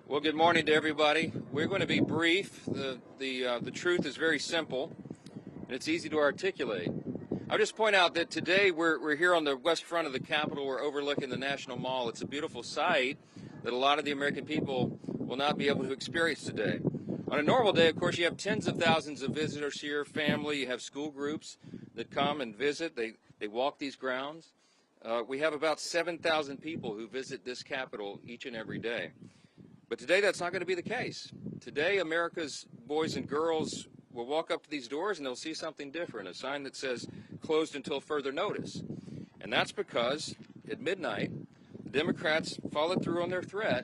Well, good morning to everybody. We're going to be brief. The truth is very simple, and it's easy to articulate. I'll just point out that today we're here on the west front of the Capitol. We're overlooking the National Mall. It's a beautiful sight that a lot of the American people will not be able to experience today. On a normal day, of course, you have tens of thousands of visitors here, family. You have school groups that come and visit. They walk these grounds. We have about 7,000 people who visit this Capitol each and every day. But today that's not going to be the case. Today America's boys and girls will walk up to these doors and they'll see something different, a sign that says closed until further notice. And that's because at midnight, the Democrats followed through on their threat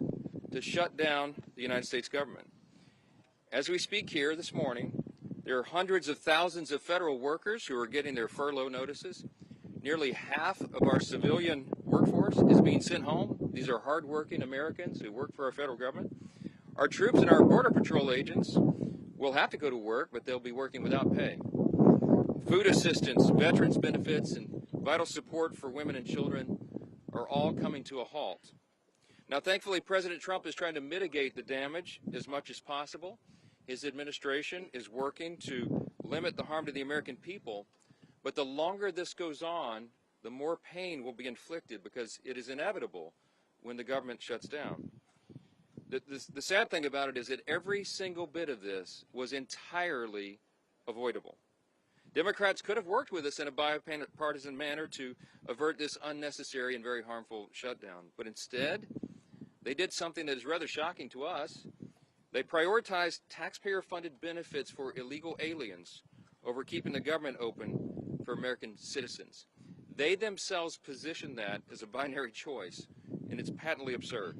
to shut down the United States government. As we speak here this morning, there are hundreds of thousands of federal workers who are getting their furlough notices. Nearly half of our civilian workforce is being sent home. These are hardworking Americans who work for our federal government. Our troops and our Border Patrol agents will have to go to work, but they'll be working without pay. Food assistance, veterans benefits, and vital support for women and children are all coming to a halt. Now, thankfully, President Trump is trying to mitigate the damage as much as possible. His administration is working to limit the harm to the American people. But the longer this goes on, the more pain will be inflicted because it is inevitable when the government shuts down. The sad thing about it is that every single bit of this was entirely avoidable. Democrats could have worked with us in a bipartisan manner to avert this unnecessary and very harmful shutdown. But instead, they did something that is rather shocking to us. They prioritized taxpayer-funded benefits for illegal aliens over keeping the government open for American citizens. They themselves position that as a binary choice, and it's patently absurd.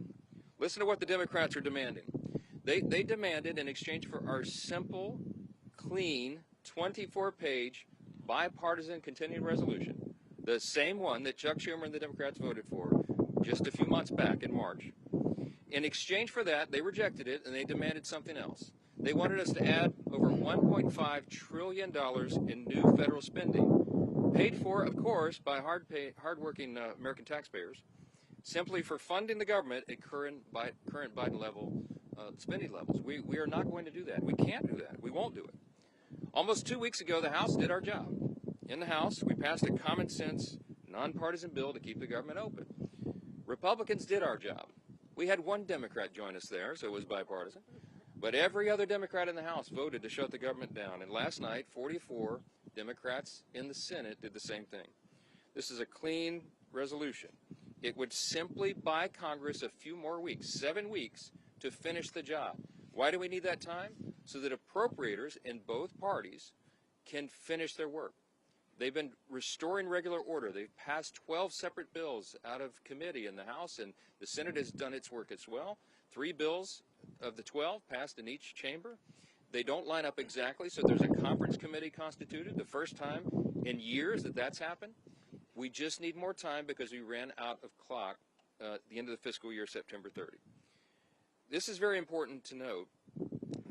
Listen to what the Democrats are demanding. They demanded, in exchange for our simple, clean, 24-page, bipartisan continuing resolution, the same one that Chuck Schumer and the Democrats voted for just a few months back in March. In exchange for that, they rejected it, and they demanded something else. They wanted us to add over $1.5 trillion in new federal spending, paid for, of course, by hardworking American taxpayers, simply for funding the government at current Biden level spending levels. We are not going to do that. We can't do that. We won't do it. Almost 2 weeks ago, the House did our job. In the House, we passed a common sense, nonpartisan bill to keep the government open. Republicans did our job. We had one Democrat join us there, so it was bipartisan. But every other Democrat in the House voted to shut the government down. And last night, 44 Democrats in the Senate did the same thing. This is a clean resolution. It would simply buy Congress a few more weeks, 7 weeks, to finish the job. Why do we need that time? So that appropriators in both parties can finish their work. They've been restoring regular order. They've passed 12 separate bills out of committee in the House, and the Senate has done its work as well. 3 bills of the 12 passed in each chamber. They don't line up exactly, so there's a conference committee constituted, the first time in years that that's happened. We just need more time because we ran out of clock at the end of the fiscal year, September 30. This is very important to note.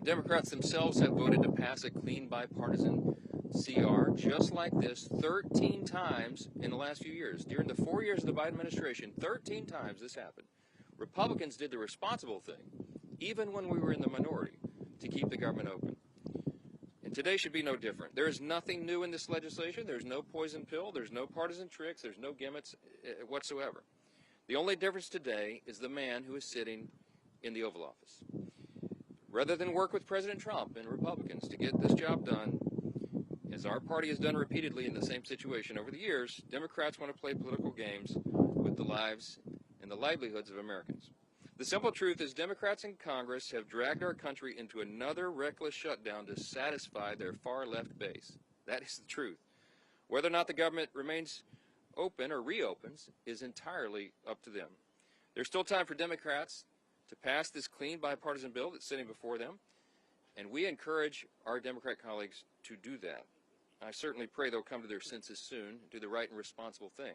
Democrats themselves have voted to pass a clean bipartisan CR just like this 13 times in the last few years. During the 4 years of the Biden administration, 13 times this happened. Republicans did the responsible thing, even when we were in the minority, to keep the government open. And today should be no different. There is nothing new in this legislation. There's no poison pill. There's no partisan tricks. There's no gimmicks whatsoever. The only difference today is the man who is sitting in the Oval Office. Rather than work with President Trump and Republicans to get this job done, as our party has done repeatedly in the same situation over the years, Democrats want to play political games with the lives and the livelihoods of Americans. The simple truth is Democrats in Congress have dragged our country into another reckless shutdown to satisfy their far-left base. That is the truth. Whether or not the government remains open or reopens is entirely up to them. There's still time for Democrats to pass this clean bipartisan bill that's sitting before them, and we encourage our Democrat colleagues to do that. I certainly pray they'll come to their senses soon and do the right and responsible thing.